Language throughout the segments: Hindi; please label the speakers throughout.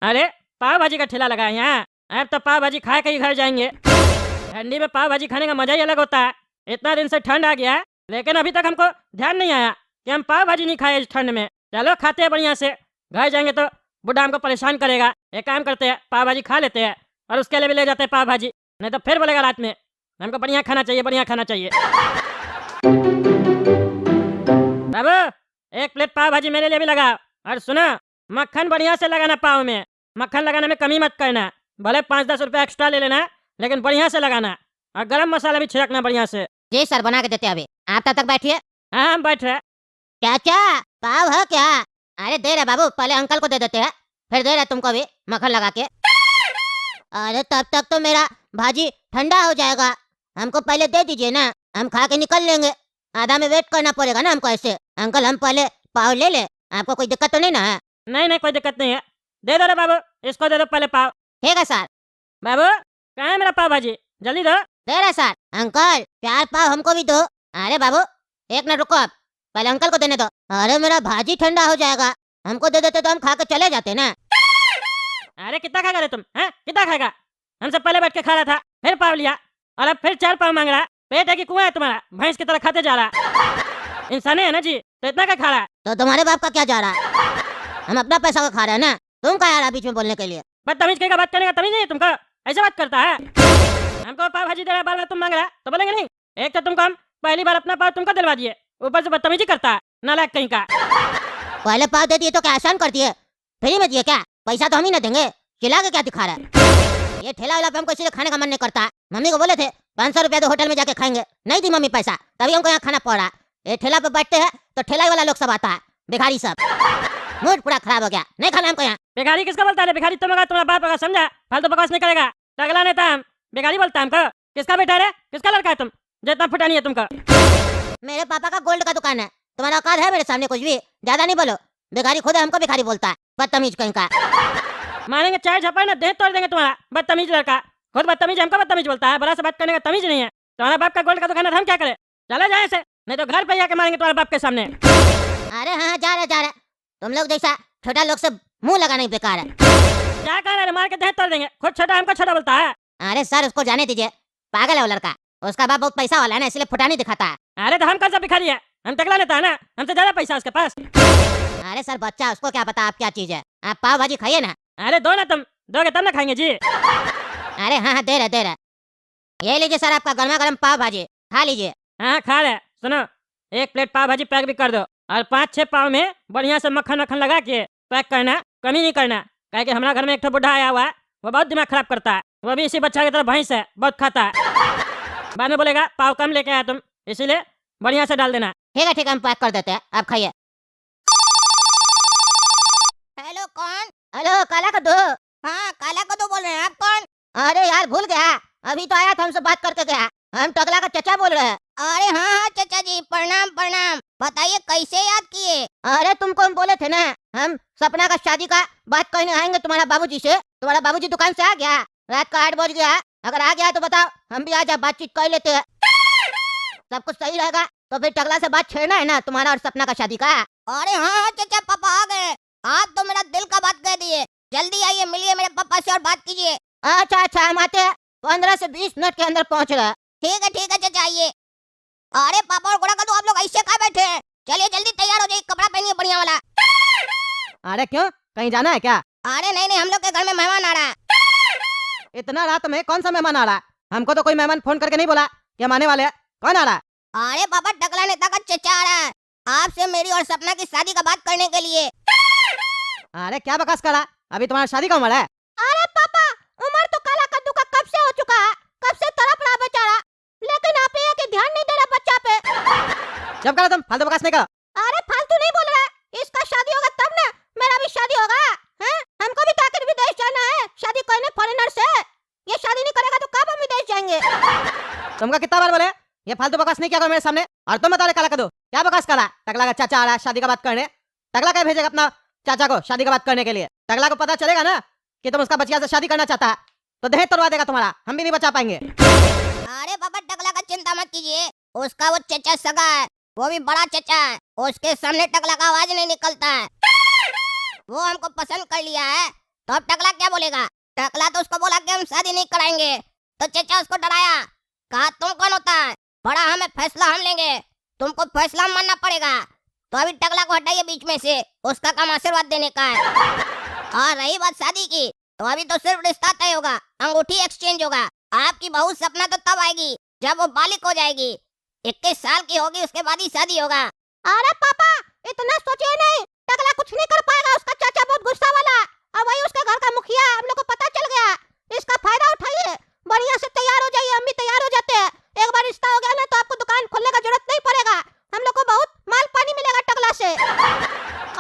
Speaker 1: अरे पाव भाजी का ठेला लगा है यहाँ। अब तो पाव भाजी खा के ही घर जाएंगे। ठंडी में पाव भाजी खाने का मजा ही अलग होता है। इतना दिन से ठंड आ गया है, लेकिन अभी तक हमको ध्यान नहीं आया कि हम पाव भाजी नहीं खाए इस ठंड में। चलो खाते हैं बढ़िया से, घर जाएंगे तो बुढ़ा हमको परेशान करेगा। एक काम करते हैं, पाव भाजी खा लेते हैं और उसके लिए भी ले जाते हैं पाव भाजी, नहीं तो फिर बोलेगा रात में हमको बढ़िया खाना चाहिए, बढ़िया खाना चाहिए। बाबू एक प्लेट पाव भाजी मेरे लिए भी लगाओ। और सुनो, मक्खन बढ़िया से लगाना पाव में, मक्खन लगाने में कमी मत करना। भले 5-10 रुपये एक्स्ट्रा ले लेना, लेकिन बढ़िया से लगाना। और गरम मसाला भी छिड़कना बढ़िया से।
Speaker 2: जी सर, बना के देते हैं अभी। आप तब तक बैठिए।
Speaker 1: हाँ हम बैठ रहे।
Speaker 2: क्या क्या पाव है क्या? अरे दे रहे बाबू, पहले अंकल को दे देते हैं, फिर दे रहे तुमको भी मक्खन लगा के। अरे तब तक तो मेरा भाजी ठंडा हो जाएगा, हमको पहले दे दीजिए ना, हम खा के निकल लेंगे। आधा में वेट करना पड़ेगा ना हमको ऐसे। अंकल हम पहले पाव ले ले, आपको कोई दिक्कत तो नहीं ना है?
Speaker 1: नहीं नहीं कोई दिक्कत नहीं है, दे दो रे बाबू, इसको दे दो पहले पाव।
Speaker 2: ठीक है सर।
Speaker 1: बाबू कहाँ है मेरा पाव भाजी, जल्दी दो।
Speaker 2: दे रहे सर। अंकल 4 पाव हमको भी दो। अरे बाबू एक मिनट रुको, आप पहले अंकल को देने दो। अरे मेरा भाजी ठंडा हो जाएगा, हमको दे देते तो हम खा के चले जाते ना।
Speaker 1: अरे कितना खाएगा रे तुम, हैं कितना खाएगा? हमसे पहले बैठ के खा रहा था, फिर पाव लिया और अब फिर 4 पाव मांग रहा है। पेट है कि कुआं है तुम्हारा, भैंस की तरह खाते जा रहा है। इंसान है ना जी, तो इतना का खा रहा है।
Speaker 2: तो तुम्हारे बाप का क्या जा रहा है? हम अपना पैसा का खा रहे हैं ना, तुम क्या यार बीच में बोलने के लिए?
Speaker 1: बदतमीज का बात करने का तमीज नहीं है तुमको, ऐसे बात करता है। हमको पाव भाजी दे रहा है, बार बार तुम मांग रहा है तो बोलेंगे नहीं? एक तो तुमको हम पहली बार अपना पाव तुमको दिलवा दिए, ऊपर से बदतमीजी करता है, नालायक कहीं का।
Speaker 2: पहले पाव दे दिए तो क्या आसान कर दिए? फ्री में दिए क्या? पैसा तो हम ही ना देंगे, खिला के क्या दिखा रहा है? ये ठेला वाला पे हमको इसलिए खाने का मन नहीं करता। मम्मी को बोले थे 500 रुपया तो होटल में जाके खाएंगे, नहीं दी मम्मी पैसा, तभी हमको यहाँ खाना पड़ रहा। ये ठेला पे बैठते हैं तो ठेला वाला लोग सब आता है, भिखारी सब। मूड पूरा खराब हो गया, नहीं खाना हमको यहाँ।
Speaker 1: भिखारी किसका बोलता है? भिखारी तुम, तुम्हारा बाप होगा, समझा? फालतू बकवास नहीं करेगा, टगला नहीं था हम। भिखारी बोलता है हमको? किसका बेटा है, किसका लड़का है तुम जो इतना फुटा नहीं है तुमको?
Speaker 2: मेरे पापा का गोल्ड का दुकान है, तुम्हारा औकात है मेरे सामने कुछ भी? ज्यादा नहीं बोलो, भिखारी खुद है, हमको भिखारी बोलता है, बदतमीज कहीं का।
Speaker 1: मारेंगे चाय झपड़ ना, देह तोड़ देंगे तुम्हारा, बदतमीज लड़का। खुद बदतमीज, हमको बदतमीज बोलता है। बड़ा से बात करने का तमीज नहीं है। तुम्हारा बाप का गोल्ड का दुकान है, हम क्या करें? चले जाए से, नहीं तो घर पे जाके मारेंगे तुम्हारे बाप के सामने।
Speaker 2: अरे हाँ जा रहे, तुम लोग जैसा छोटा लोग से मुंह लगाना ही बेकार है।
Speaker 1: क्या कह रहे हैं? मार के देह तोड़ देंगे। खुद छोटा हमको छोटा बोलता है।
Speaker 2: अरे सर उसको जाने दीजिए, पागल है वो लड़का, उसका बाप बहुत पैसा वाला है ना, इसलिए फुटा नहीं दिखाता है।
Speaker 1: अरे तो हम कौन सा भिखारी है? हम टकला लेता है ना, हमसे ज्यादा पैसा उसके पास।
Speaker 2: अरे सर बच्चा, उसको क्या पता आप क्या चीज है। आप पाव भाजी खाइए ना।
Speaker 1: अरे दो ना, तुम दोगे तब ना खाएंगे जी।
Speaker 2: अरे हाँ दे रहे, ये लीजिए सर आपका गर्मा गर्म पाव भाजी, खा लीजिए।
Speaker 1: हाँ खा रहे। सुनो, एक प्लेट पाव भाजी पैक भी कर दो और 5-6 पाव में बढ़िया से मक्खन वक्खन लगा के पैक करना, कमी नहीं करना। कहे कि हमारा घर में एक तो बुढ़ा आया हुआ है, वो बहुत दिमाग खराब करता है, वो भी इसी बच्चा की तरह भैंस है, बहुत खाता है। बाद में बोलेगा पाव कम लेके आया तुम, इसीलिए बढ़िया से डाल देना।
Speaker 2: ठीक है हम पैक कर देते हैं, आप खाइए। हेलो कौन? हेलो काला कद्दू। हाँ काला कद्दू बोल रहे हैं, आप कौन? अरे यार भूल गया, अभी तो आया था, हमसे बात करके गया। हम टकला का चचा बोल रहे हैं। अरे हाँ चचा जी, प्रणाम प्रणाम, बताइए कैसे याद किए? अरे तुमको हम बोले थे ना, हम सपना का शादी का बात करने आएंगे तुम्हारा बाबूजी से। तुम्हारा बाबूजी दुकान से आ गया, रात का 8 बज गया, अगर आ गया तो बताओ, हम भी आज बातचीत कर लेते हैं। सब कुछ सही रहेगा तो फिर टकला से बात छेड़ना है ना तुम्हारा और सपना का शादी का। अरे हाँ चचा, पापा आ गए, आप तो मेरा दिल का बात कह दिए। जल्दी आइए, मिलिए मेरे पापा से और बात कीजिए। अच्छा हम आते हैं, 15 से 20 मिनट के अंदर पहुँच रहे हैं। ठीक है चचा आइए। अरे पापा और गोड़ा कद्दू, आप लोग ऐसे कहाँ बैठे हैं? चलिए जल्दी तैयार हो जाइए, कपड़ा पहनिए बढ़िया वाला।
Speaker 1: अरे क्यों, कहीं जाना है क्या?
Speaker 2: अरे नहीं, हम लोग के घर में मेहमान आ रहा है।
Speaker 1: इतना रात में कौन सा मेहमान आ रहा है? हमको तो कोई मेहमान फोन करके नहीं बोला कि हम आने वाले हैं। कौन आ रहा है?
Speaker 2: अरे पापा टकला नेता का चचा आ रहा है, आपसे मेरी और सपना की शादी का बात करने के लिए।
Speaker 1: अरे क्या बकवास करा, अभी तुम्हारा शादी का उम्र है?
Speaker 2: अरे पापा उम्र तो काला कद्दू का कब से हो चुका है, कब से तड़प रहा बेचारा, लेकिन आप ये कि ध्यान नहीं दे रहा बच्चा पे।
Speaker 1: जब करो तुम, फालतू बकवास नहीं करो।
Speaker 2: अरे फालतू नहीं बोल रहा है, इसका शादी होगा तब ना मेरा भी शादी होगा। हैं हमको भी ताकि विदेश जाना है, शादी करने फॉरेनर से। ये शादी नहीं करेगा तो कब हम विदेश जाएंगे?
Speaker 1: तुमका कितना बार बोले ये फालतू बकवास नहीं किया करो मेरे सामने। और तुम बता रहे काला कद्दू, क्या बकवास करा? टकला का चाचा आ रहा है शादी का बात करने, टकला क्या भेजेगा अपना चाचा को शादी का बात करने के लिए? टकला को पता चलेगा ना कि तुम उसका बचिया से शादी करना चाहता है तो दहेज तोड़वा देगा तुम्हारा, हम भी नहीं बचा पाएंगे।
Speaker 2: अरे बाबा टकला का चिंता मत कीजिए, उसका वो चचा सगा है, वो भी बड़ा चचा है, उसके सामने टकला का आवाज नहीं निकलता है। वो हमको पसंद कर लिया है तो अब टकला क्या बोलेगा? टकला तो उसको बोला कि हम शादी नहीं कराएंगे, तो चचा उसको डराया, कहा तुम कौन होता है, बड़ा हमें फैसला हम लेंगे, तुमको फैसला मानना पड़ेगा। तो अभी टकला को हटाइए बीच में से, उसका काम आशीर्वाद देने का है। और रही बात शादी की, तो अभी तो सिर्फ रिश्ता तय होगा, अंगूठी एक्सचेंज होगा। आपकी बहू सपना तो तब आएगी जब वो बालिक हो जाएगी, 21 साल की होगी, उसके बाद ही शादी होगा। अरे पापा इतना सोचिए नहीं, टकला कुछ नहीं कर पाएगा, उसका चाचा बहुत गुस्सा वाला, और वही उसके घर का मुखिया, हम लोग को पता चल गया। इसका फायदा उठाइए, बढ़िया से तैयार हो जाइए, हम भी तैयार हो जाते हैं। एक बार रिश्ता हो गया ना तो आपको दुकान खोलने का जरूरत नहीं पड़ेगा, हम लोग को बहुत माल पानी मिलेगा टकला से।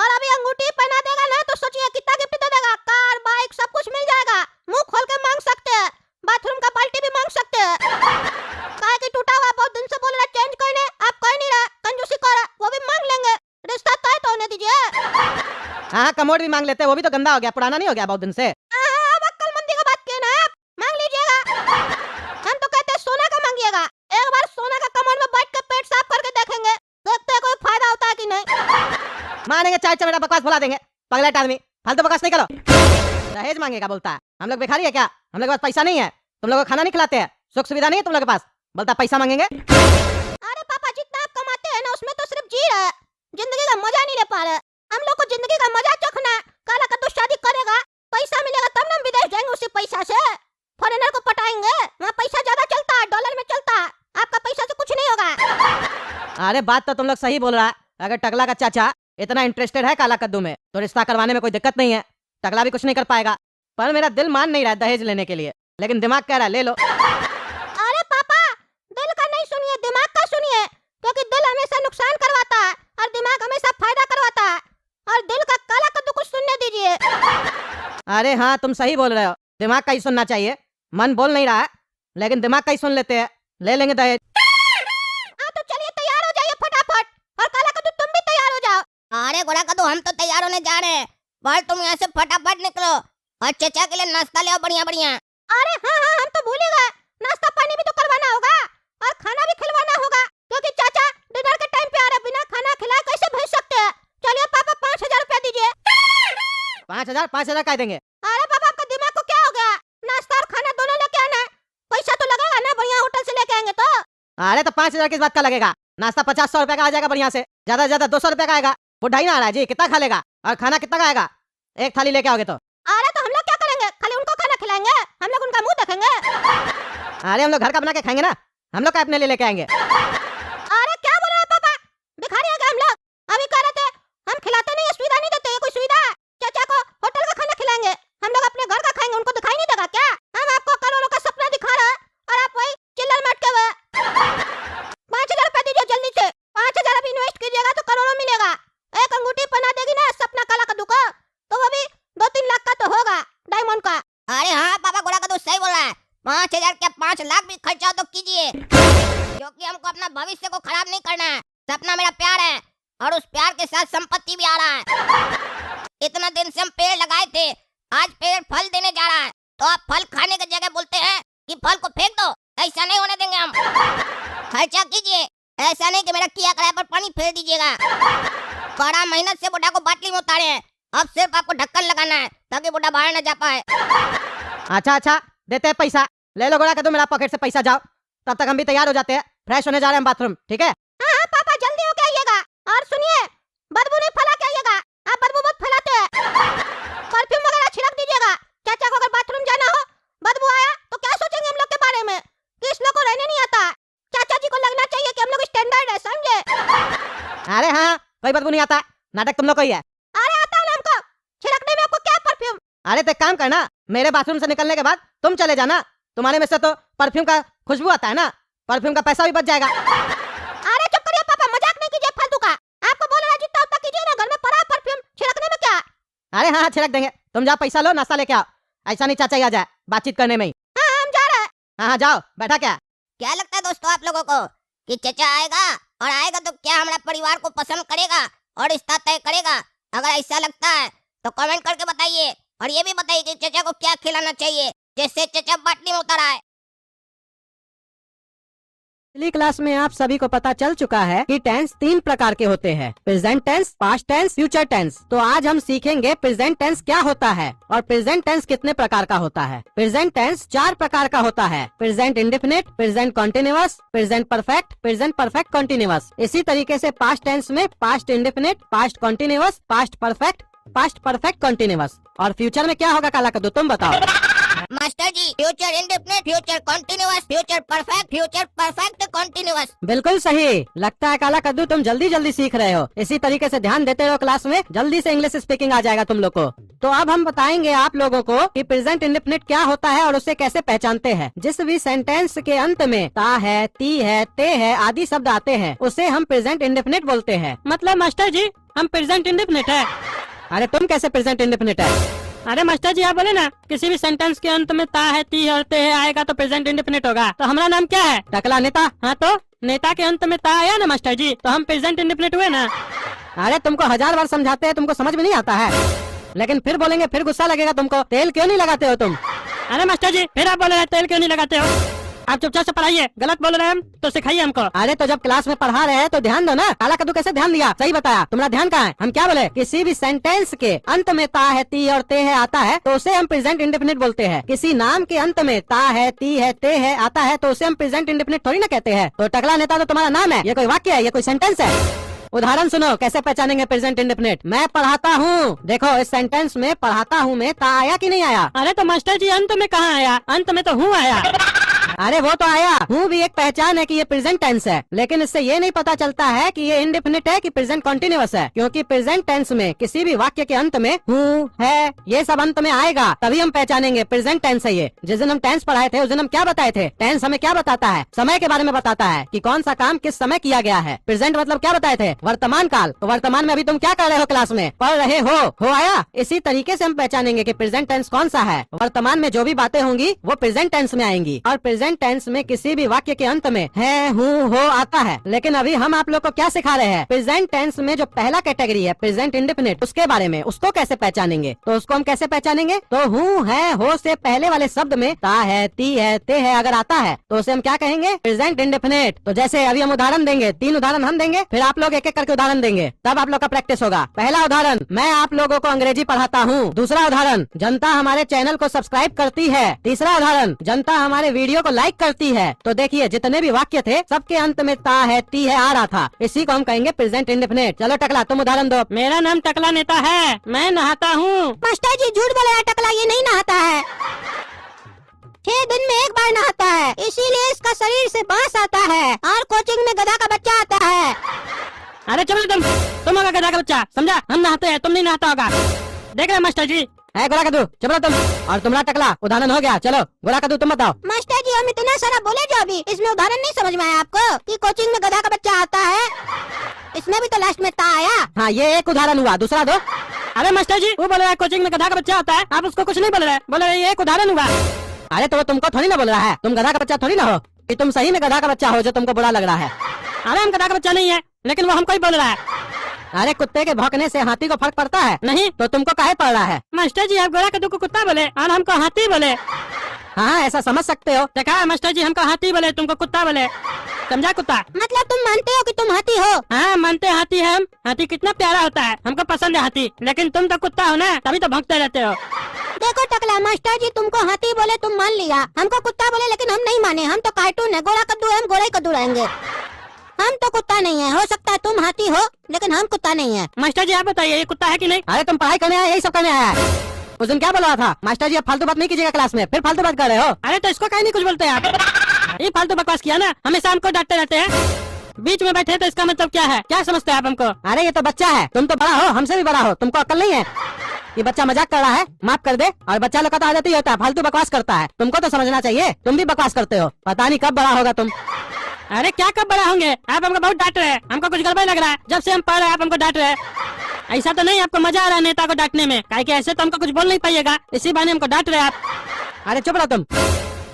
Speaker 2: और अभी अंगूठी पहना देगा ना तो सोचिए कितना गिफ्ट दे देगा, कार बाइक सब कुछ मिल जाएगा। मुंह खोल के मांग सकते हैं, बाथरूम का बाल्टी भी मांग सकते हैं। काहे कि टूटा हुआ बहुत दिन से बोल रहा चेंज करने, आप कह नहीं रहा, कंजूसी कर रहा, वो भी मांग लेंगे। रिश्ता तय तो होने दीजिए।
Speaker 1: हाँ कमोड भी मांग लेते हैं, वो भी तो गंदा हो गया, पुराना नहीं हो गया बहुत दिन से।
Speaker 2: अब अक्लमंदी की बात किए ना आप, मांग लीजिएगा। हम तो कहते हैं सोना का मांगिएगा, एक बार सोना का कमोड में बैठ के पेट साफ करके देखेंगे, देखते हैं कोई फायदा होता है कि नहीं।
Speaker 1: मानेंगे चाय चमेटा बकवास भुला देंगे, पगलेट आदमी, फालतू बकवास नहीं करो। दहेज मांगेगा बोलता है, हम लोग भिखारी है क्या? हम लोग के पास पैसा नहीं है, तुम लोग को खाना नहीं खिलाते हैं, सुख सुविधा नहीं है तुम लोग के पास, बोलता पैसा मांगेंगे।
Speaker 2: अरे पापा जितना आप कमाते हैं ना उसमें तो सिर्फ जी रहे, जिंदगी का मजा नहीं ले पा रहे। हम लोग को जिंदगी का मजा चखना है। काला कद्दू शादी करेगा, पैसा मिलेगा तब ना हम विदेश जाएंगे, उसी पैसा से फॉरेनर को पटाएंगे, वहाँ पैसा ज्यादा चलता है, डॉलर में चलता है, आपका पैसा से कुछ नहीं होगा।
Speaker 1: अरे बात तो तुम लोग सही बोल रहा है, अगर टकला का चाचा इतना इंटरेस्टेड है काला कद्दू में तो रिश्ता करवाने में कोई दिक्कत नहीं है, टकला भी कुछ नहीं कर पाएगा। पर मेरा दिल मान नहीं रहा है दहेज लेने के लिए, लेकिन दिमाग कह रहा है ले लो।
Speaker 2: अरे पापा दिल का नहीं सुनिए, दिमाग का सुनिए, क्योंकि दिल हमेशा नुकसान करवाता है और दिमाग हमेशा फायदा करवाता है, और दिल का काला कद्दू कुछ सुनने दीजिए।
Speaker 1: अरे हाँ तुम सही बोल रहे हो, दिमाग का ही सुनना चाहिए, मन बोल नहीं रहा है, लेकिन दिमाग का ही सुन लेते हैं, ले लेंगे दहेज।
Speaker 2: हाँ तो चलिए तैयार हो जाइए फटाफट, और काला कद्दू तुम भी तैयार हो जाओ। अरे गोरा कद्दू हम तो तैयार होने जा रहे हैं, पर तुम यहाँ से फटाफट निकलो और चचा के लिए नाश्ता ले आओ बढ़िया बढ़िया। अरे हाँ हाँ हम तो भूल ही गए, नाश्ता पानी भी तो करवाना होगा और खाना भी खिलवाना होगा, क्योंकि चाचा डिनर के टाइम पे आ रहे, बिना खाना खिलाए कैसे भेज सकते हैं। चलिए पापा 5000 रुपया दीजिए।
Speaker 1: 5000 कह देंगे।
Speaker 2: अरे पापा आपका दिमाग को क्या हो गया, नाश्ता और खाना दोनों लेके आना है, पैसा तो लगेगा ना, बढ़िया होटल से लेके आएंगे तो।
Speaker 1: अरे तो 5000 किस बात का लगेगा, नाश्ता 50-100 रुपए का आ जाएगा बढ़िया से, ज्यादा से ज्यादा 200 रुपए का आएगा, वो ढाई ना आ रहा है जी, कितना खा लेगा, और खाना कितना का आएगा, एक थाली लेके आओगे तो।
Speaker 2: अरे तो हम लोग क्या करेंगे, खाली उनको खाना खिलाएंगे, हम लोग उनका मुंह देखेंगे।
Speaker 1: अरे हम लोग घर का बना के खाएंगे ना, हम लोग का अपने लिए लेके आएंगे।
Speaker 2: अरे क्या बोल रहे हैं पापा, भिखारी है क्या हम लोग? अभी कह रहे थे हम खिलाते नहीं, सुविधा नहीं देते, ये कोई सुविधा है? चाचा को होटल का खाना खिलाएंगे, हम लोग अपने घर का खाएंगे, उनको दिखाई नहीं देगा क्या? हम आपको करोड़ों का सपना दिखा रहे हैं और आप वही चिल्लर में अटके हुए हैं। 5000 रुपया दीजिए जल्दी से, 5000 अभी इन्वेस्ट कीजिएगा तो करोड़ों मिलेगा। एक अंगूठी पहना देगी ना सपना काला कद्दू को, तो वो भी 2-3 लाख का तो होगा, डायमंड का। अरे हाँ पापा गोरा कद्दू सही बोल रहा है, 5000 क्या 5 लाख भी खर्चा हो तो कीजिए, क्योंकि हमको अपना भविष्य को खराब नहीं करना है। सपना मेरा प्यार है और उस प्यार के साथ संपत्ति भी आ रहा है। इतना दिन से हम पेड़ लगाए थे, आज पेड़ फल देने जा रहा है, तो आप फल खाने की जगह बोलते हैं कि फल को फेंक दो, ऐसा नहीं होने देंगे हम। खर्चा कीजिए, ऐसा नहीं कि मेरा किया कराया पर पानी फेर दीजिएगा। बड़ा मेहनत से बुढ़ा को बाटली में उतारे हैं, अब सिर्फ आपको ढक्कन लगाना है ताकि बुढ़ा बाहर न जा पाए।
Speaker 1: अच्छा देते हैं पैसा, ले लो गोरा कद्दू मेरा पॉकेट से पैसा, जाओ, तब तक हम भी तैयार हो जाते हैं, फ्रेश होने जा रहे हैं बाथरूम, ठीक है?
Speaker 2: हाँ पापा जल्दी होके आइएगा, और सुनिए बदबू नहीं फैला के आइएगा, आप बदबू बहुत फैलाते हैं। परफ्यूम वगैरह छिड़क दीजिएगा, चाचा को अगर बाथरूम जाना हो बदबू आया तो क्या सोचेंगे हम लोग के बारे में, कि इस लोग को रहने नहीं आता। चाचा जी को लगना चाहिए कि हम लोग स्टैंडर्ड है, समझे?
Speaker 1: अरे हाँ कोई बदबू नहीं आता, नाटक तुम लोग को ही है।
Speaker 2: अरे आता है ना हमको, छिड़कने में आपको क्या परफ्यूम।
Speaker 1: अरे तो एक काम करना, मेरे बाथरूम से निकलने के बाद तुम चले जाना, तुम्हारे में से तो परफ्यूम का खुशबू आता है ना, परफ्यूम का पैसा भी बच जाएगा।
Speaker 2: अरे चुप करिए पापा, मजाक नहीं कीजिए फालतू का, आपको बोल रहा जितना उतना कीजिए ना, घर में पड़ा परफ्यूम, छिड़कने में क्या।
Speaker 1: अरे हाँ छिड़क देंगे, तुम जाओ पैसा लो, नाश्ता लेके आओ, ऐसा नहीं चाचा ही आ जाए बातचीत करने में ही।
Speaker 2: हाँ हम जा रहे हैं।
Speaker 1: हाँ जाओ, बैठा
Speaker 2: क्या लगता है दोस्तों आप लोगों को कि चचा आएगा, और आएगा तो क्या हमारा परिवार को पसंद करेगा और रिश्ता तय करेगा? अगर ऐसा लगता है तो कमेंट करके बताइए, और ये भी बताइए कि चचा को क्या खिलाना चाहिए जिससे चचा बाटली में उतर आए।
Speaker 3: पिछली क्लास में आप सभी को पता चल चुका है कि टेंस 3 प्रकार के होते हैं, present tense, past tense, future tense. तो आज हम सीखेंगे प्रेजेंट टेंस क्या होता है और प्रेजेंट टेंस कितने प्रकार का होता है। प्रेजेंट टेंस 4 प्रकार का होता है, present indefinite, present continuous, present perfect, present perfect continuous. इसी तरीके से पास्ट टेंस में past indefinite, past continuous, past perfect continuous. और फ्यूचर में क्या होगा काला कद्दू, तुम बताओ।
Speaker 2: Master ji, future indefinite, future continuous, future perfect continuous.
Speaker 3: बिल्कुल सही। लगता है काला कद्दू तुम जल्दी सीख रहे हो। इसी तरीके से ध्यान देते रहो क्लास में, जल्दी से इंग्लिश स्पीकिंग आ जाएगा तुम लोग को। तो अब हम बताएंगे आप लोगों को कि प्रेजेंट इंडेफिनिट क्या होता है और उसे कैसे पहचानते हैं। जिस भी सेंटेंस के अंत में ता है, ती है, ते है आदि शब्द आते हैं उसे हम प्रेजेंट इंडेफिनिट बोलते हैं।
Speaker 1: मतलब मास्टर जी हम प्रेजेंट इंडेफिनिट है।
Speaker 3: अरे तुम कैसे प्रेजेंट इंडेफिनिट है?
Speaker 1: अरे मास्टर जी आप बोले ना किसी भी सेंटेंस के अंत में ता है, ती है और ते है आएगा तो प्रेजेंट इंडेफिनिट होगा। तो हमारा नाम क्या है?
Speaker 3: टकला नेता।
Speaker 1: हाँ तो नेता के अंत में ता आया ना मास्टर जी, तो हम प्रेजेंट इंडेफिनिट हुए ना।
Speaker 3: अरे तुमको 1000 बार समझाते हैं, तुमको समझ में नहीं आता है। लेकिन फिर बोलेंगे, फिर गुस्सा लगेगा तुमको। तेल क्यों नहीं लगाते हो तुम?
Speaker 1: अरे मास्टर जी फिर आप बोल रहे हैं तेल क्यों नहीं लगाते हो? आप चुपचाप से पढ़ाइए, गलत बोल रहे हैं हम तो सिखाइए हमको।
Speaker 3: अरे तो जब क्लास में पढ़ा रहे हैं तो ध्यान दो ना। काला कद्दू कैसे ध्यान दिया? सही बताया। तुम्हारा ध्यान कहाँ है? हम क्या बोले? किसी भी सेंटेंस के अंत में ता है, ती और ते है आता है तो उसे हम प्रेजेंट इंडेफिनिट बोलते हैं। किसी नाम के अंत में ता है, ती है, ते है आता है तो उसे हम प्रेजेंट इंडेफिनिट थोड़ी ना कहते हैं। तो टकला नेता तो तुम्हारा नाम है, ये कोई वाक्य है, ये कोई सेंटेंस है? उदाहरण सुनो कैसे पहचानेंगे प्रेजेंट इंडेफिनिट। मैं पढ़ाता हूँ। देखो इस सेंटेंस में पढ़ाता हूँ में ता आया कि नहीं आया?
Speaker 1: अरे तो मास्टर जी अंत में कहाँ आया? अंत में तो हूँ आया।
Speaker 3: अरे वो तो आया। हूँ भी एक पहचान है कि ये प्रेजेंट टेंस है, लेकिन इससे ये नहीं पता चलता है कि ये इंडेफिनिट है कि प्रेजेंट कॉन्टिन्यूअस है। क्योंकि प्रेजेंट टेंस में किसी भी वाक्य के अंत में हूँ, है, ये सब अंत में आएगा तभी हम पहचानेंगे प्रेजेंट टेंस है ये। जिस दिन हम टेंस पढ़ाए थे उस दिन हम क्या बताए थे? टेंस हमें क्या बताता है? समय के बारे में बताता है कि कौन सा काम किस समय किया गया है। प्रेजेंट मतलब क्या बताए थे? वर्तमान काल। तो वर्तमान में अभी तुम क्या कर रहे हो? क्लास में पढ़ रहे हो आया। इसी तरीके से हम पहचानेंगे कि प्रेजेंट टेंस कौन सा है। वर्तमान में जो भी बातें होंगी वो प्रेजेंट टेंस में आएंगी और प्रेजेंट टेंस में किसी भी वाक्य के अंत में है, हूँ, हो आता है। लेकिन अभी हम आप लोग को क्या सिखा रहे हैं? प्रेजेंट टेंस में जो पहला कैटेगरी है प्रेजेंट इंडेफिनिट, उसके बारे में। उसको कैसे पहचानेंगे? तो उसको हम कैसे पहचानेंगे? तो हूँ, है, हो से पहले वाले शब्द में ता है, ती है, ते है अगर आता है तो उसे हम क्या कहेंगे? Present indefinite. तो जैसे अभी हम उदाहरण देंगे, 3 उदाहरण हम देंगे, फिर आप लोग एक एक करके उदाहरण देंगे, तब आप लोग का प्रैक्टिस होगा। पहला उदाहरण, मैं आप लोगों को अंग्रेजी पढ़ाता हूँ। दूसरा उदाहरण, जनता हमारे चैनल को सब्सक्राइब करती है। तीसरा उदाहरण, जनता हमारे वीडियो को लाइक करती है। तो देखिए जितने भी वाक्य थे सबके अंत में ता है, ती है आ रहा था। इसी को हम कहेंगे प्रेजेंट इंडेफिनिट। चलो टकला तुम उदाहरण दो।
Speaker 1: मेरा नाम टकला नेता है, मैं नहाता हूँ।
Speaker 2: मास्टर जी झूठ बोल रहा है, टकला ये नहीं नहाता है। 6 दिन में एक बार नहाता है, इसीलिए इसका शरीर से बांस आता है और कोचिंग में गधा का बच्चा आता है।
Speaker 1: अरे चलो तुम होगा गधा का बच्चा, समझा? हम नहाते हैं, तुम नहीं नहाता होगा। देख रहे मास्टर जी।
Speaker 3: है गोरा कद्दू, चलो तुम। और तुम्हारा टकला उदाहरण हो गया। चलो गोरा कद्दू तुम बताओ।
Speaker 2: मास्टर जी हम इतना सारा बोले जो अभी इसमें उदाहरण नहीं समझ में आया आपको कि कोचिंग में गधा का बच्चा आता है? इसमें भी तो लास्ट में ता आया।
Speaker 3: हाँ ये एक उदाहरण हुआ, दूसरा दो।
Speaker 1: अरे मास्टर जी वो बोल रहा है कोचिंग में गधा का बच्चा आता है, आप उसको कुछ नहीं बोल रहे, बोल रहे ये एक उदाहरण हुआ।
Speaker 3: अरे तो वो तुमको थोड़ी ना बोल रहा है, तुम गधा का बच्चा थोड़ी ना हो कि तुम सही में गधा का बच्चा हो जो तुमको बुरा लग रहा है।
Speaker 1: अरे हम गधा का बच्चा नहीं है, लेकिन वो हमको ही बोल रहा है।
Speaker 3: अरे कुत्ते के भौंकने से हाथी को फर्क पड़ता है?
Speaker 1: नहीं
Speaker 3: तो तुमको काहे पड़ रहा है?
Speaker 1: मास्टर जी आप गोरा कद्दू को कुत्ता बोले और हमको हाथी बोले।
Speaker 3: हाँ ऐसा समझ सकते हो।
Speaker 1: देखा मास्टर जी, हमको हाथी बोले, तुमको कुत्ता बोले, समझा? कुत्ता
Speaker 2: मतलब तुम मानते हो कि तुम हाथी हो?
Speaker 1: हाँ मानते हाथी है हम। हाथी कितना प्यारा होता है, हमको पसंद है हाथी। लेकिन तुम तो कुत्ता हो ना, तभी तो भौंकते रहते हो।
Speaker 2: देखो टकला, मास्टर जी तुमको हाथी बोले तुम मान लिया, हमको कुत्ता बोले लेकिन हम नहीं माने। हम तो कार्टून है, गोरा कद्दू है, हम गोरा कद्दू रहेंगे। हम तो कुत्ता नहीं है। हो सकता है तुम हाथी हो लेकिन हम कुत्ता नहीं है।
Speaker 1: मास्टर जी आप बताइए ये कुत्ता है कि नहीं?
Speaker 3: अरे तुम पढ़ाई करने आए, यही सब करने आया है। उस दिन क्या बोल रहा था? मास्टर जी अब फालतू बात नहीं कीजिएगा क्लास में, फिर फालतू बात कर रहे हो।
Speaker 1: अरे तो इसको कहीं नहीं कुछ बोलते आप। ये फालतू बकवास किया ना, हमेशा हमको डांटते रहते हैं। बीच में बैठे तो इसका मतलब क्या है? क्या समझते हैं आप हमको?
Speaker 3: अरे ये तो बच्चा है, तुम तो बड़ा हो, हमसे भी बड़ा हो, तुमको अक्ल नहीं है? ये बच्चा मजाक कर रहा है, माफ कर दे। और बच्चा लोग का तो आदत ही होता है, फालतू बकवास करता है। तुमको तो समझना चाहिए, तुम भी बकवास करते हो। पता नहीं कब बड़ा होगा तुम।
Speaker 1: अरे क्या कब बड़ा होंगे? आप हमको बहुत डांट रहे हैं, हमको कुछ गड़बड़ लग रहा है। जब से हम पढ़ रहे हैं आप हमको डांट रहे हैं। ऐसा तो नहीं आपको मजा आ रहा है नेता को डांटने में? काहे कि ऐसे तो हमको कुछ बोल नहीं पाइएगा, इसी बहाने हमको डांट रहे हैं आप।
Speaker 3: अरे चुप रहो तुम,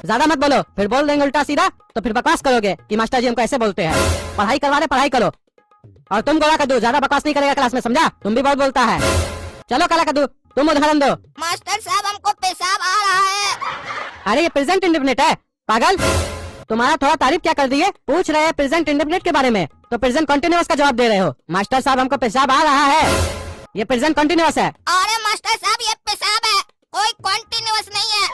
Speaker 3: ज्यादा मत बोलो, फिर बोल देंगे उल्टा सीधा तो फिर बकवास करोगे कि मास्टर जी हमको ऐसे बोलते हैं। पढ़ाई करवा रहे, पढ़ाई करो। और तुम गोरा कद्दू ज्यादा बकवास नहीं करेगा क्लास में, समझा? तुम भी बहुत बोलता है। चलो काला कद्दू तुम उदाहरण दो।
Speaker 2: मास्टर साहब हमको पेशाब आ रहा है।
Speaker 3: अरे ये प्रेजेंट इंडेफिनिट है पागल। तुम्हारा थोड़ा तारीफ क्या कर दिए? पूछ रहे हैं प्रेजेंट इंडेफिनिट के बारे में, तो प्रेजेंट कंटिन्यूअस का जवाब दे रहे हो। मास्टर साहब हमको पेशाब आ रहा है, ये प्रेजेंट कंटिन्यूअस है।
Speaker 2: अरे मास्टर साहब ये पेशाब है, कोई कॉन्टिन्यूअस नहीं है।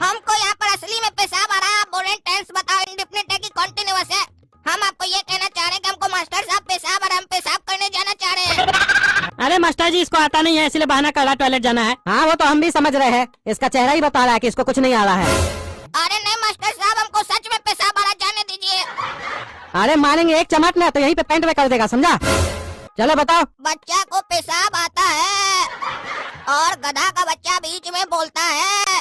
Speaker 2: हमको यहाँ पर असली में पेशाब आ रहा है, आप बोल रहे हैं टेंस बताओ इंडेफिनिट है कि कॉन्टिन्यूअस है। हम आपको ये कहना चाह रहे हैं कि हमको मास्टर साहब पेशाब आ रहा है, हम पेशाब करने जाना चाह रहे हैं।
Speaker 1: अरे मास्टर जी इसको आता नहीं है इसलिए बहाना कर रहा टॉयलेट जाना है।
Speaker 3: हाँ वो तो हम भी समझ रहे हैं, इसका चेहरा ही बता रहा है कि इसको कुछ नहीं आ रहा है।
Speaker 2: अरे नहीं मास्टर साहब हमको सच में पेशाब आ रहा, जाने दीजिए।
Speaker 3: अरे मारेंगे एक चमाट ना तो यहीं पे पेंट में कर देगा, समझा? चलो बताओ।
Speaker 2: बच्चा को पेशाब आता है और गधा का बच्चा बीच में बोलता है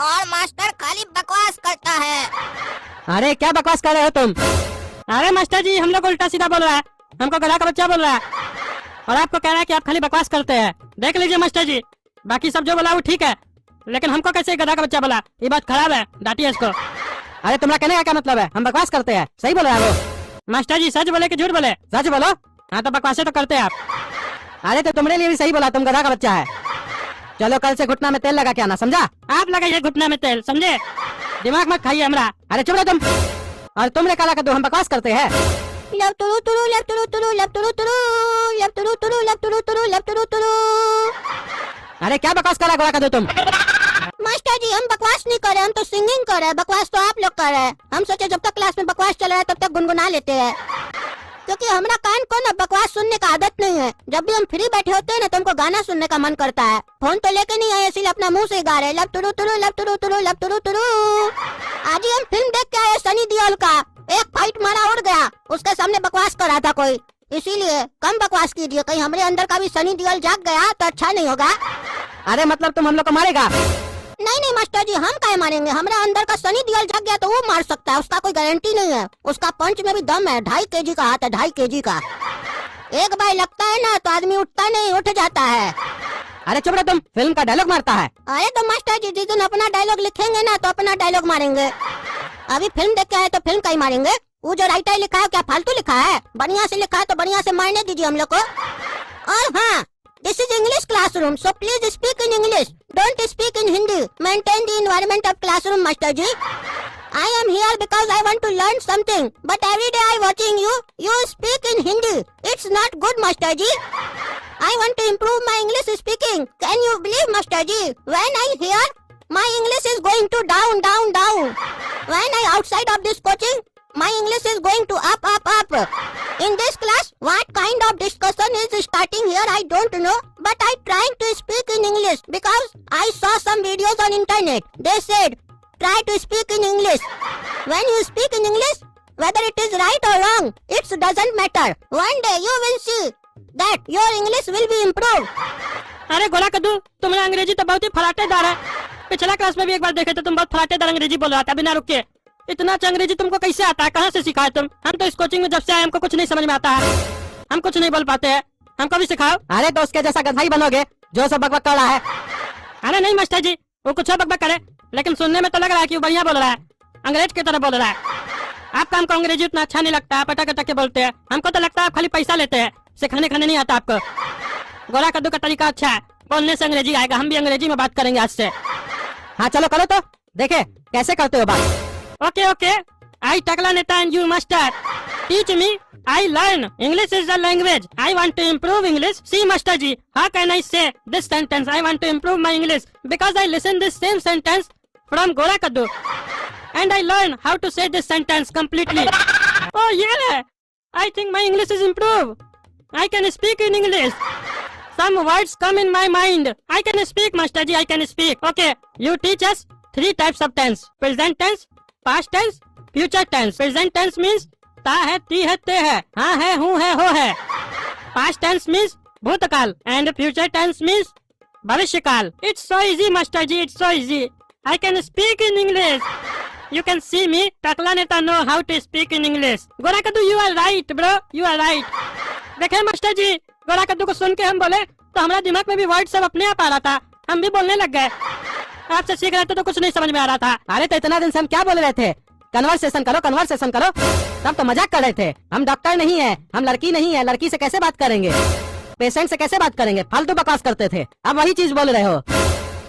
Speaker 2: और मास्टर खाली बकवास करता है।
Speaker 3: अरे क्या बकवास कर रहे हो तुम?
Speaker 1: अरे मास्टर जी हम लोग उल्टा सीधा बोल रहा है, हमको गधा का बच्चा बोल रहा है और आपको कह रहा है कि आप खाली बकवास करते हैं। देख लीजिए मास्टर जी, बाकी सब जो बोला वो ठीक है, लेकिन हमको कैसे गधा का बच्चा बोला, ये बात खराब है, डांटिए इसको।
Speaker 3: अरे तुम्हारा कहने का क्या मतलब है? हम बकवास करते हैं, सही बोल रहा है वो।
Speaker 1: मास्टर जी सच बोले कि झूठ बोले?
Speaker 3: सच बोलो।
Speaker 1: हाँ तो बकवासे तो करते हैं आप।
Speaker 3: अरे तो तुम्हारे लिए भी सही बोला, तुम गधा का बच्चा है। चलो कल से घुटना में तेल लगा के आना, समझा?
Speaker 1: आप लगाइए घुटना में तेल, समझे? दिमाग मत खाइए हमरा।
Speaker 3: अरे चुप रहो तुम। और तुमने काला कद्दू, हम बकवास करते हैं।
Speaker 2: लब तुरु तुरु लब तुरु तुरु लब तुरु तुरु लब तुरु तुरु लब तुरु तुरु लब तुरु तुरु।
Speaker 3: अरे क्या बकवास करा गोरा कद्दू तुम?
Speaker 2: मास्टर जी हम बकवास नहीं कर रहे, हम तो सिंगिंग कर रहे हैं, बकवास तो आप लोग कर रहे हैं। हम सोचे जब तक क्लास में बकवास चल रहा है तब तक गुनगुना लेते हैं, क्योंकि हमारा कान को ना बकवास सुनने का आदत नहीं है। जब भी हम फ्री बैठे होते हैं ना तो हमको गाना सुनने का मन करता है। फोन तो लेके नहीं आए इसीलिए अपना मुंह से गा रहे लब तुरु तुरु लब तुरु तुरु लब तुरु तुरु। आज ही हम फिल्म देख के आए सनी देओल का, एक फाइट मारा उड़ गया, उसके सामने बकवास कर रहा था कोई, इसीलिए कम बकवास कीजिए, कहीं हमारे अंदर का भी सनी देओल जाग गया तो अच्छा नहीं होगा।
Speaker 3: अरे मतलब तुम हम लोग को मारेगा?
Speaker 2: नहीं नहीं मास्टर जी हम काहे मारेंगे, हमारा अंदर का सनी देओल जाग गया तो वो मार सकता है, उसका कोई गारंटी नहीं है। उसका पंच में भी दम है, 2.5 kg का हाथ है, 2.5 kg का। एक बार लगता है ना तो आदमी उठता नहीं, उठ जाता है।
Speaker 3: अरे चुप रहो तुम, फिल्म का डायलॉग मारता है।
Speaker 2: अरे तो मास्टर जी जिस दिन अपना डायलॉग लिखेंगे ना तो अपना डायलॉग मारेंगे। अभी फिल्म देख के आए तो फिल्म का ही मारेंगे। वो जो राइटर लिखा है क्या फालतू लिखा है? बढ़िया से लिखा है तो बढ़िया से मारने दीजिए हम लोग को। और हाँ, this is English classroom, so please speak in English. Don't speak in Hindi. Maintain the environment of classroom, Master ji. I am here because I want to learn something. But every day I watching you, you speak in Hindi. It's not good, Master ji. I want to improve my English speaking. Can you believe, Master ji? When I hear, my English is going to down, down, down. When I outside of this coaching, my English is going to up, up, up. In this class, what kind of discussion is starting here, I don't know. But I trying to speak in English because I saw some videos on internet. They said, try to speak in English. When you speak in English, whether it is right or wrong, it doesn't matter. One day you will see that your English will be improved.
Speaker 1: अरे गोला कद्दू तुम्हारा अंग्रेजी तो बहुत ही फराटेदार है। पिछला क्लास में भी एक बार देखे थे तुम बहुत फराटेदार अंग्रेजी बोल रहा था बिना रुक के। इतना अच्छा अंग्रेजी तुमको कैसे आता है, कहाँ से सीखा है तुम? हम तो इस कोचिंग में जब से आए हमको कुछ नहीं समझ में आता है, हम कुछ नहीं बोल पाते हैं, हमको भी सिखाओ।
Speaker 3: अरे तो उसके जैसा गधा ही बनोगे जो सब बकबक कर रहा है।
Speaker 1: अरे नहीं मास्टर जी, वो कुछ बकबक करे लेकिन सुनने में तो लग रहा है कि वो बढ़िया बोल रहा है, अंग्रेज की तरह बोल रहा है। आपका हमको अंग्रेजी उतना अच्छा नहीं लगता, पटक अटक के बोलते हैं, हमको तो लगता है आप खाली पैसा लेते हैं, सिखाने खाने नहीं आता आपको। गोला कद्दू का तरीका अच्छा है, बोलने से अंग्रेजी आएगा, हम भी अंग्रेजी में बात करेंगे आज से।
Speaker 3: हाँ चलो करो तो देखे कैसे करते हो बात।
Speaker 1: Okay, okay. I Takla Neta and you master. Teach me. I learn. English is the language. I want to improve English. See, Master Ji, how can I say this sentence? I want to improve my English because I listen this same sentence from Gora Kaddu, and I learn how to say this sentence completely. Oh yeah, I think my English is improved. I can speak in English. Some words come in my mind. I can speak, Master Ji. I can speak. Okay, you teach us 3 types of tense: present tense, past tense, future tense. Present tense means ता है, ती है, ते है, हाँ है, हूँ है, हो है. Past tense means भूतकाल and future tense means भविष्यकाल. It's so easy, Master Ji. It's so easy. I can speak in English. You can see me. Takla Neta know how to speak in English. Gora Kaddu, you are right, bro. You are right. देखे मास्टर जी, गोरा कद्दू को सुन के हम बोले तो हमारा दिमाग में भी वर्ड सब अपने आप आ रहा था, हम भी बोलने लग गए। आपसे सीख रहे थे तो कुछ नहीं समझ में आ रहा था।
Speaker 3: अरे तो इतना दिन से हम क्या बोल रहे थे? कन्वर्सेशन करो, कन्वर्सेशन करो। तब तो मजाक कर रहे थे। हम डॉक्टर नहीं है, हम लड़की नहीं है, लड़की से कैसे बात करेंगे, पेशेंट से कैसे बात करेंगे, फालतू बकवास करते थे। अब वही चीज बोल रहे हो।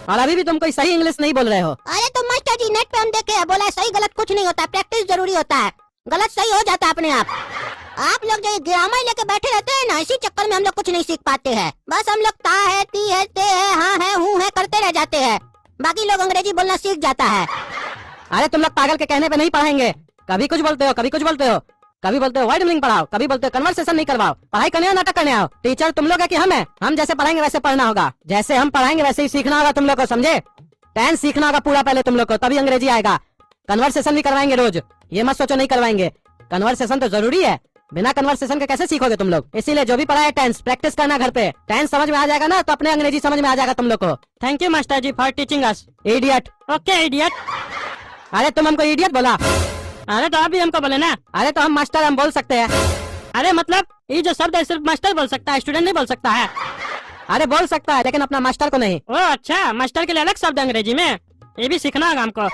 Speaker 3: और अभी भी तुम कोई सही इंग्लिश नहीं बोल रहे हो।
Speaker 2: अरे तो मास्टर जी नेट पे हम देखे हैं, बोला सही गलत कुछ नहीं होता, प्रैक्टिस जरूरी होता है, गलत सही हो जाता है अपने आप लोग जो ग्रामर लेके बैठे रहते हैं ना, इसी चक्कर में हम लोग कुछ नहीं सीख पाते हैं। बस हम लोग ता है, ती है, ते है, हाँ है, हूँ है करते रह जाते हैं, बाकी लोग अंग्रेजी बोलना सीख जाता है।
Speaker 3: अरे तुम लोग पागल के कहने पे नहीं पढ़ाएंगे, कभी कुछ बोलते हो, कभी कुछ बोलते हो, कभी बोलते हो वर्ड मीनिंग पढ़ाओ, कभी बोलते हो कन्वर्सेशन नहीं करवाओ। पढ़ाई करने आओ, नाटक करने आओ। टीचर तुम लोग है कि हम है? हम जैसे पढ़ाएंगे वैसे पढ़ना होगा, जैसे हम पढ़ाएंगे वैसे ही सीखना होगा तुम लोग को, समझे? टेंस सीखना होगा पूरा पहले तुम लोग को, तभी अंग्रेजी आएगा। कन्वर्सेशन भी करवाएंगे रोज, ये मत सोचो नहीं करवाएंगे। कन्वर्सेशन तो जरूरी है, बिना कन्वर्सेशन के कैसे सीखोगे तुम लोग? इसीलिए जो भी पढ़ा है टेंस प्रैक्टिस करना घर पे। टेंस समझ में आ जाएगा ना तो अपने अंग्रेजी समझ में आ जाएगा तुम लोग को।
Speaker 1: Thank you master ji for teaching us.
Speaker 3: Idiot.
Speaker 1: Okay idiot.
Speaker 3: अरे तुम हमको इडियट बोला?
Speaker 1: अरे तो आप भी हमको बोले ना।
Speaker 3: अरे तो हम मास्टर हम बोल सकते हैं।
Speaker 1: अरे मतलब ये जो शब्द है सिर्फ मास्टर बोल सकता है, स्टूडेंट नहीं बोल सकता है।
Speaker 3: अरे बोल सकता है लेकिन अपना मास्टर को नहीं।
Speaker 1: ओ अच्छा, मास्टर के लिए अलग शब्द है अंग्रेजी में, ये भी सीखना होगा हमको।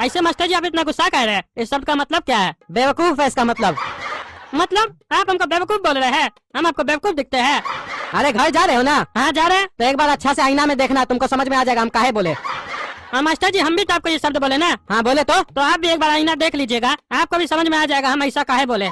Speaker 1: ऐसे मास्टर जी आप इतना गुस्सा कह रहे हैं, इस शब्द का मतलब क्या है?
Speaker 3: बेवकूफ है इसका मतलब।
Speaker 1: मतलब आप हमको बेवकूफ बोल रहे हैं, हम आपको बेवकूफ दिखते हैं?
Speaker 3: अरे घर जा रहे हो ना?
Speaker 1: हाँ जा रहे हैं।
Speaker 3: तो एक बार अच्छा से आईना में देखना, तुमको समझ में आ जाएगा हम काहे बोले।
Speaker 1: हाँ मास्टर जी हम भी तो आपको ये शब्द बोले ना।
Speaker 3: हाँ बोले तो
Speaker 1: आप भी एक बार आईना देख लीजिएगा, आपको भी समझ में आ जाएगा हम ऐसा काहे बोले।